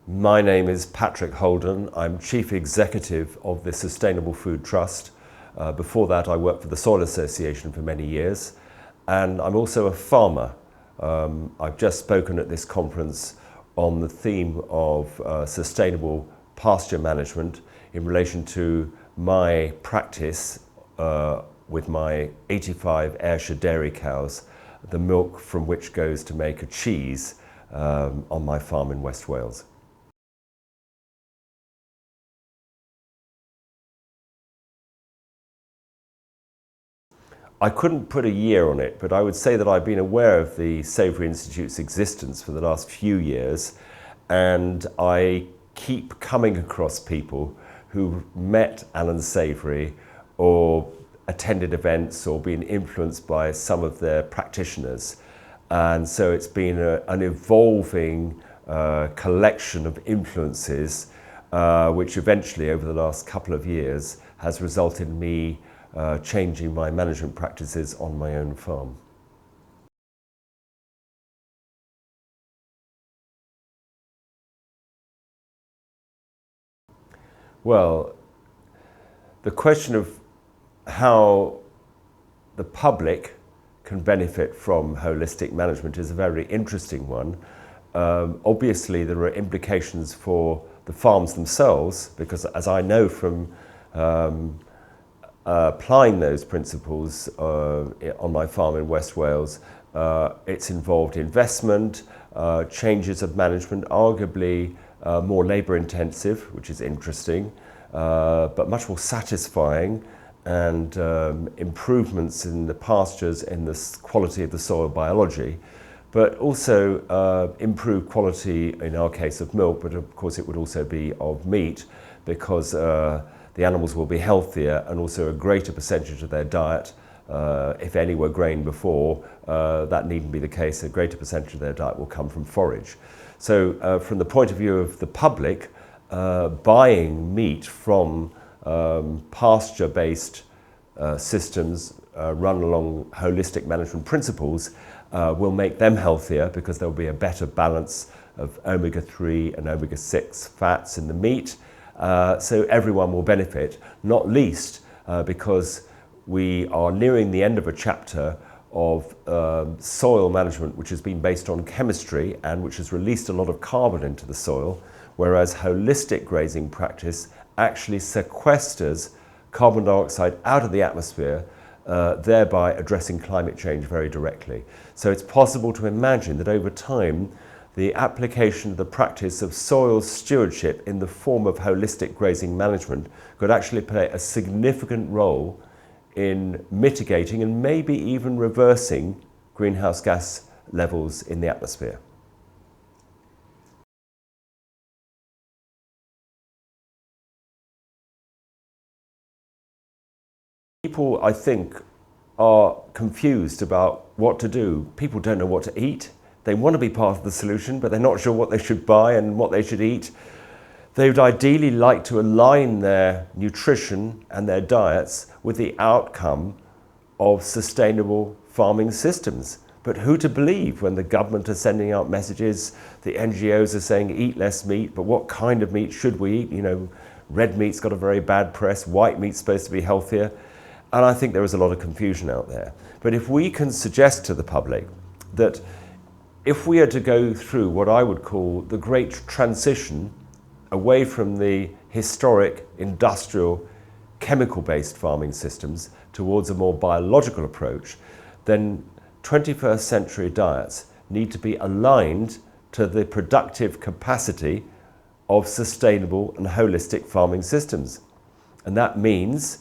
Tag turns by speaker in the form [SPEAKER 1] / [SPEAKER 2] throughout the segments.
[SPEAKER 1] My name is Patrick Holden. I'm Chief Executive of the Sustainable Food Trust. Before that, I worked for the Soil Association for many years, and I'm also a farmer. I've just spoken at this conference on the theme of sustainable pasture management in relation to my practice with my 85 Ayrshire dairy cows, the milk from which goes to make a cheese on my farm in West Wales. I couldn't put a year on it, but I would say that I've been aware of the Savory Institute's existence for the last few years, and I keep coming across people who've met Alan Savory or attended events or been influenced by some of their practitioners. And so it's been an evolving collection of influences, which eventually over the last couple of years has resulted in me changing my management practices on my own farm. Well, the question of how the public can benefit from holistic management is a very interesting one. Obviously, there are implications for the farms themselves, because as I know from applying those principles on my farm in West Wales, it's involved investment, changes of management, arguably more labour intensive, which is interesting, but much more satisfying, and improvements in the pastures, in the quality of the soil biology, but also improved quality, in our case, of milk, but of course it would also be of meat, because the animals will be healthier, and also a greater percentage of their diet, if any were grain before, that needn't be the case. A greater percentage of their diet will come from forage. So from the point of view of the public, buying meat from pasture-based systems run along holistic management principles will make them healthier, because there will be a better balance of omega-3 and omega-6 fats in the meat. So everyone will benefit, not least because we are nearing the end of a chapter of soil management which has been based on chemistry and which has released a lot of carbon into the soil, whereas holistic grazing practice actually sequesters carbon dioxide out of the atmosphere, thereby addressing climate change very directly. So it's possible to imagine that over time, the application of the practice of soil stewardship in the form of holistic grazing management could actually play a significant role in mitigating and maybe even reversing greenhouse gas levels in the atmosphere. People, I think, are confused about what to do. People don't know what to eat. They want to be part of the solution, but they're not sure what they should buy and what they should eat. They would ideally like to align their nutrition and their diets with the outcome of sustainable farming systems. But who to believe when the government are sending out messages, the NGOs are saying eat less meat, but what kind of meat should we eat? You know, red meat's got a very bad press, white meat's supposed to be healthier. And I think there is a lot of confusion out there. But if we can suggest to the public that if we are to go through what I would call the great transition away from the historic industrial chemical-based farming systems towards a more biological approach, then 21st century diets need to be aligned to the productive capacity of sustainable and holistic farming systems. And that means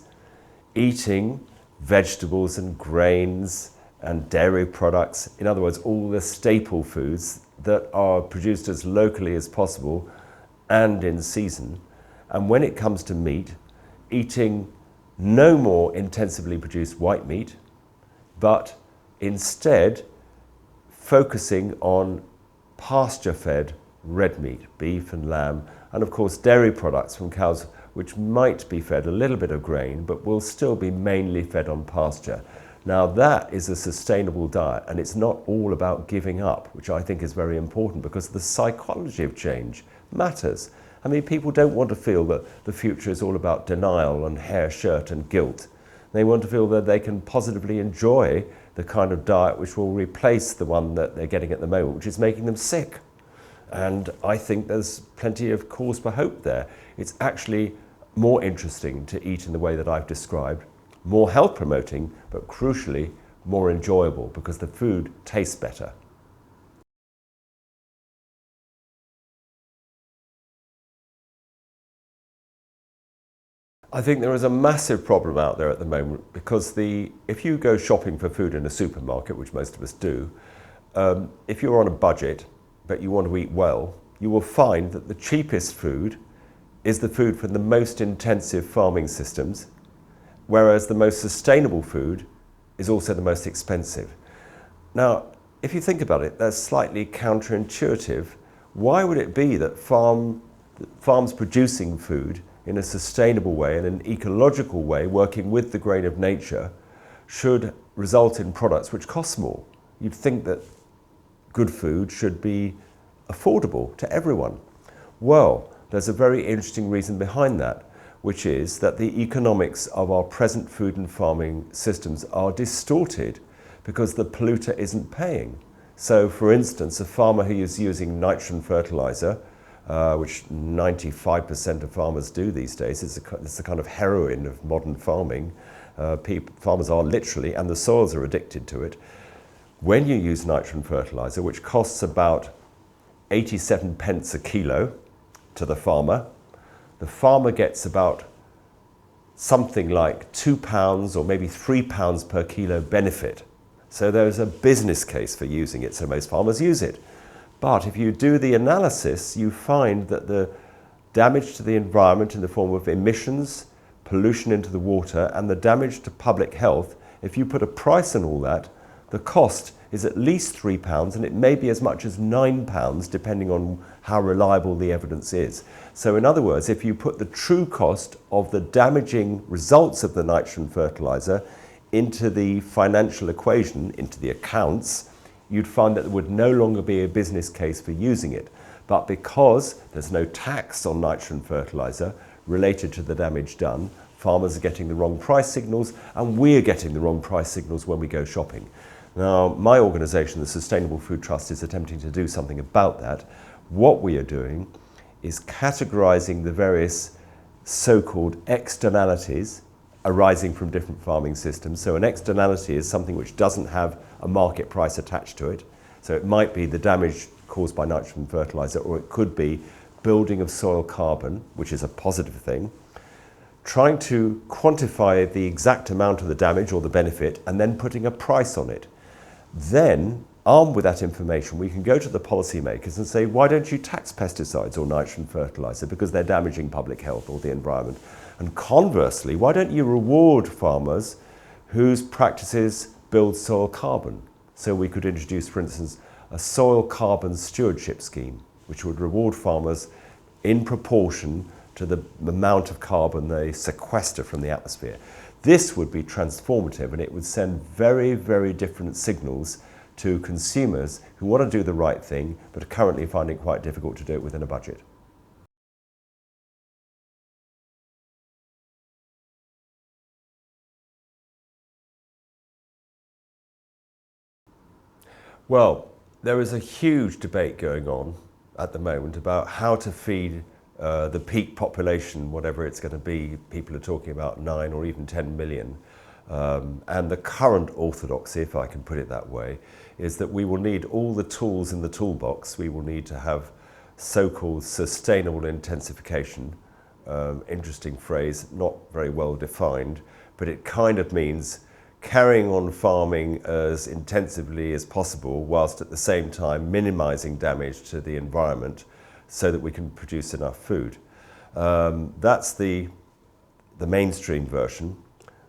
[SPEAKER 1] eating vegetables and grains and dairy products, in other words, all the staple foods that are produced as locally as possible and in season. And when it comes to meat, eating no more intensively produced white meat, but instead focusing on pasture-fed red meat, beef and lamb, and of course dairy products from cows which might be fed a little bit of grain, but will still be mainly fed on pasture. Now that is a sustainable diet, and it's not all about giving up, which I think is very important, because the psychology of change, matters. I mean, people don't want to feel that the future is all about denial and hair, shirt and guilt. They want to feel that they can positively enjoy the kind of diet which will replace the one that they're getting at the moment, which is making them sick. And I think there's plenty of cause for hope there. It's actually more interesting to eat in the way that I've described, more health promoting, but crucially more enjoyable because the food tastes better. I think there is a massive problem out there at the moment because if you go shopping for food in a supermarket, which most of us do, if you're on a budget but you want to eat well, you will find that the cheapest food is the food from the most intensive farming systems, whereas the most sustainable food is also the most expensive. Now, if you think about it, that's slightly counterintuitive. Why would it be that farms producing food in a sustainable way and an ecological way, working with the grain of nature, should result in products which cost more? You'd think that good food should be affordable to everyone. Well, there's a very interesting reason behind that, which is that the economics of our present food and farming systems are distorted because the polluter isn't paying. So, for instance, a farmer who is using nitrogen fertilizer, which 95% of farmers do these days, it's the kind of heroin of modern farming. Farmers are literally, and the soils are addicted to it. When you use nitrogen fertilizer, which costs about 87 pence a kilo to the farmer gets about something like £2 or maybe £3 per kilo benefit. So there's a business case for using it, so most farmers use it. But if you do the analysis, you find that the damage to the environment in the form of emissions, pollution into the water, and the damage to public health, if you put a price on all that, the cost is at least £3 and it may be as much as £9 depending on how reliable the evidence is. So in other words, if you put the true cost of the damaging results of the nitrogen fertilizer into the financial equation, into the accounts, you'd find that there would no longer be a business case for using it. But because there's no tax on nitrogen fertilizer related to the damage done, farmers are getting the wrong price signals and we're getting the wrong price signals when we go shopping. Now, my organisation, the Sustainable Food Trust, is attempting to do something about that. What we are doing is categorising the various so-called externalities arising from different farming systems. So an externality is something which doesn't have a market price attached to it. So it might be the damage caused by nitrogen fertilizer, or it could be building of soil carbon, which is a positive thing. Trying to quantify the exact amount of the damage or the benefit and then putting a price on it. Then, armed with that information, we can go to the policymakers and say, why don't you tax pesticides or nitrogen fertilizer because they're damaging public health or the environment? And conversely, why don't you reward farmers whose practices build soil carbon? So we could introduce, for instance, a soil carbon stewardship scheme, which would reward farmers in proportion to the amount of carbon they sequester from the atmosphere. This would be transformative and it would send very, very different signals to consumers who want to do the right thing but are currently finding it quite difficult to do it within a budget. Well, there is a huge debate going on at the moment about how to feed the peak population, whatever it's going to be. People are talking about 9 or even 10 million. And the current orthodoxy, if I can put it that way, is that we will need all the tools in the toolbox. We will need to have so-called sustainable intensification. Interesting phrase, not very well defined, but it kind of means carrying on farming as intensively as possible whilst at the same time minimizing damage to the environment so that we can produce enough food. That's the mainstream version.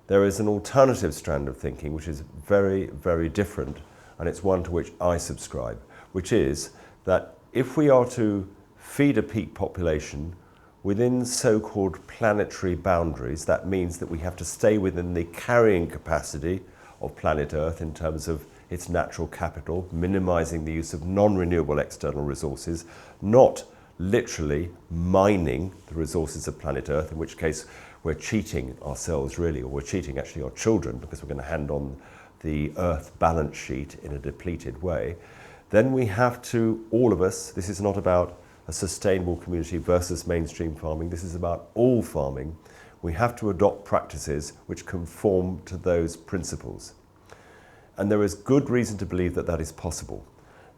[SPEAKER 1] There is an alternative strand of thinking which is very, very different, and it's one to which I subscribe, which is that if we are to feed a peak population within so-called planetary boundaries, that means that we have to stay within the carrying capacity of planet Earth in terms of its natural capital, minimizing the use of non-renewable external resources, not literally mining the resources of planet Earth, in which case we're cheating ourselves really, or we're cheating actually our children, because we're going to hand on the Earth balance sheet in a depleted way, then we have to, all of us, this is not about a sustainable community versus mainstream farming, this is about all farming, we have to adopt practices which conform to those principles. And there is good reason to believe that that is possible.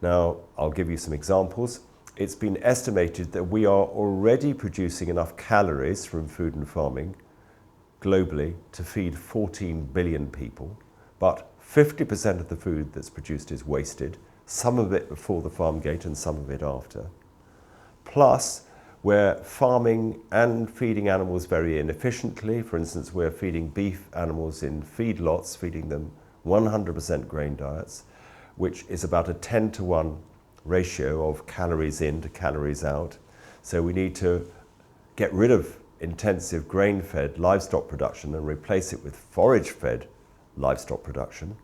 [SPEAKER 1] Now, I'll give you some examples. It's been estimated that we are already producing enough calories from food and farming globally to feed 14 billion people, but 50% of the food that's produced is wasted, some of it before the farm gate and some of it after. Plus, we're farming and feeding animals very inefficiently. For instance, we're feeding beef animals in feedlots, feeding them 100% grain diets, which is about a 10-to-1 ratio of calories in to calories out. So we need to get rid of intensive grain-fed livestock production and replace it with forage-fed livestock production.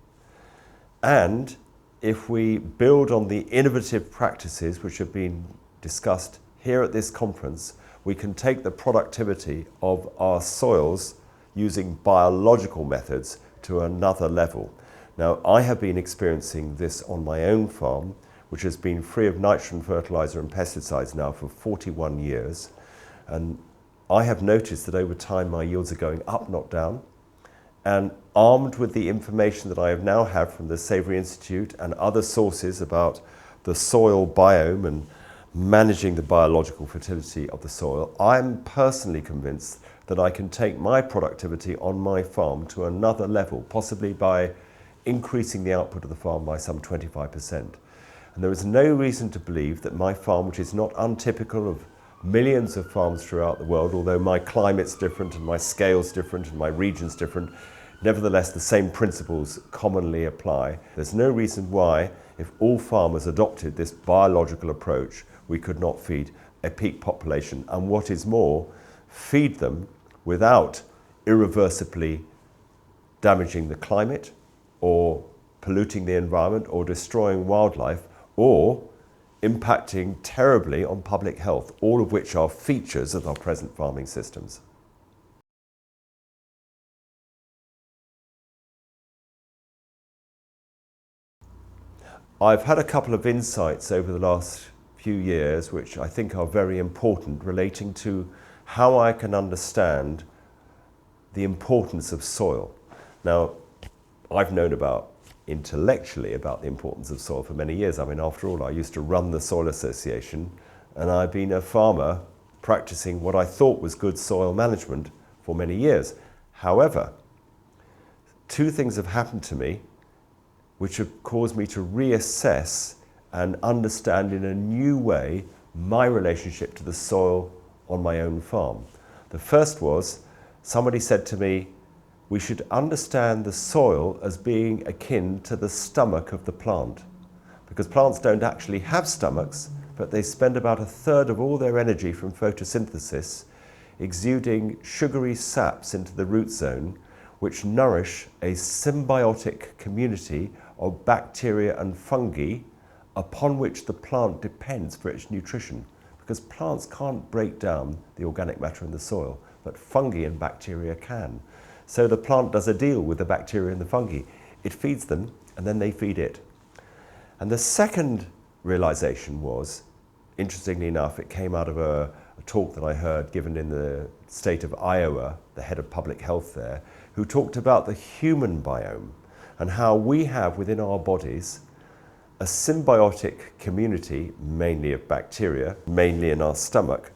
[SPEAKER 1] And if we build on the innovative practices which have been discussed here at this conference, we can take the productivity of our soils using biological methods to another level. Now, I have been experiencing this on my own farm, which has been free of nitrogen fertilizer and pesticides now for 41 years. And I have noticed that over time my yields are going up, not down. And armed with the information that I have now had from the Savory Institute and other sources about the soil biome and managing the biological fertility of the soil, I'm personally convinced that I can take my productivity on my farm to another level, possibly by increasing the output of the farm by some 25%. And there is no reason to believe that my farm, which is not untypical of millions of farms throughout the world, although my climate's different and my scale's different and my region's different, nevertheless the same principles commonly apply. There's no reason why, if all farmers adopted this biological approach, we could not feed a peak population, and what is more, feed them without irreversibly damaging the climate or polluting the environment or destroying wildlife or impacting terribly on public health, all of which are features of our present farming systems. I've had a couple of insights over the last few years which I think are very important, relating to how I can understand the importance of soil. Now, I've known intellectually about the importance of soil for many years. I mean, after all, I used to run the Soil Association, and I've been a farmer practicing what I thought was good soil management for many years. However, two things have happened to me which have caused me to reassess and understand in a new way my relationship to the soil on my own farm. The first was, somebody said to me, we should understand the soil as being akin to the stomach of the plant, because plants don't actually have stomachs, but they spend about a third of all their energy from photosynthesis exuding sugary saps into the root zone, which nourish a symbiotic community of bacteria and fungi upon which the plant depends for its nutrition, because plants can't break down the organic matter in the soil, but fungi and bacteria can. So the plant does a deal with the bacteria and the fungi. It feeds them, and then they feed it. And the second realization was, interestingly enough, it came out of a talk that I heard given in the state of Iowa, the head of public health there, who talked about the human biome and how we have within our bodies a symbiotic community, mainly of bacteria, mainly in our stomach,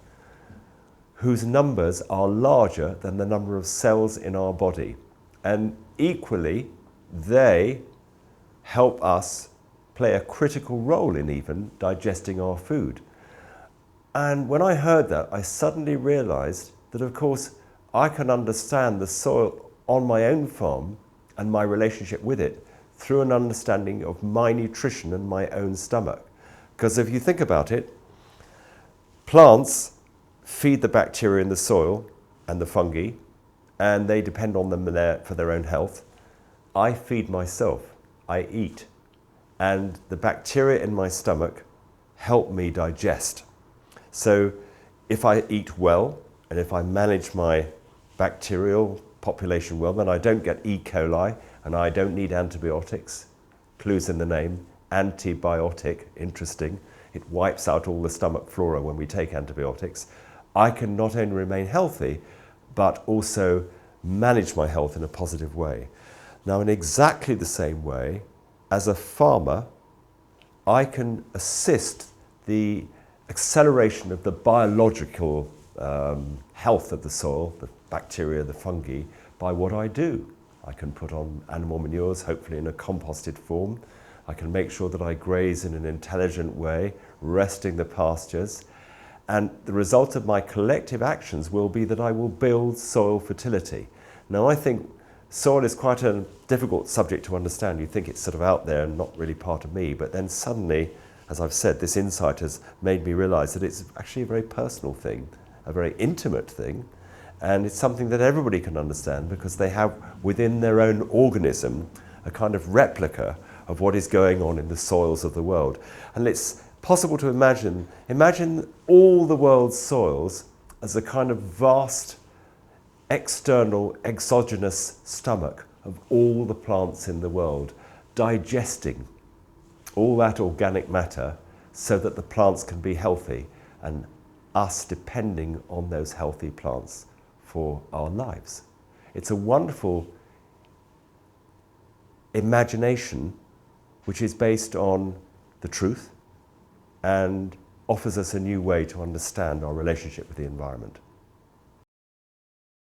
[SPEAKER 1] whose numbers are larger than the number of cells in our body. And equally, they help us play a critical role in even digesting our food. And when I heard that, I suddenly realized that, of course, I can understand the soil on my own farm and my relationship with it through an understanding of my nutrition and my own stomach. Because if you think about it, plants feed the bacteria in the soil and the fungi, and they depend on them for their own health. I feed myself, I eat, and the bacteria in my stomach help me digest. So if I eat well, and if I manage my bacterial population well, then I don't get E. coli, and I don't need antibiotics. Clues in the name, antibiotic, interesting. It wipes out all the stomach flora when we take antibiotics. I can not only remain healthy, but also manage my health in a positive way. Now, in exactly the same way, as a farmer, I can assist the acceleration of the biological health of the soil, the bacteria, the fungi, by what I do. I can put on animal manures, hopefully in a composted form. I can make sure that I graze in an intelligent way, resting the pastures. And the result of my collective actions will be that I will build soil fertility. Now, I think soil is quite a difficult subject to understand. You think it's sort of out there and not really part of me, but then suddenly, as I've said, this insight has made me realize that it's actually a very personal thing, a very intimate thing, and it's something that everybody can understand because they have within their own organism a kind of replica of what is going on in the soils of the world. And it's possible to imagine all the world's soils as a kind of vast external exogenous stomach of all the plants in the world, digesting all that organic matter so that the plants can be healthy, and us depending on those healthy plants for our lives. It's a wonderful imagination which is based on the truth and offers us a new way to understand our relationship with the environment.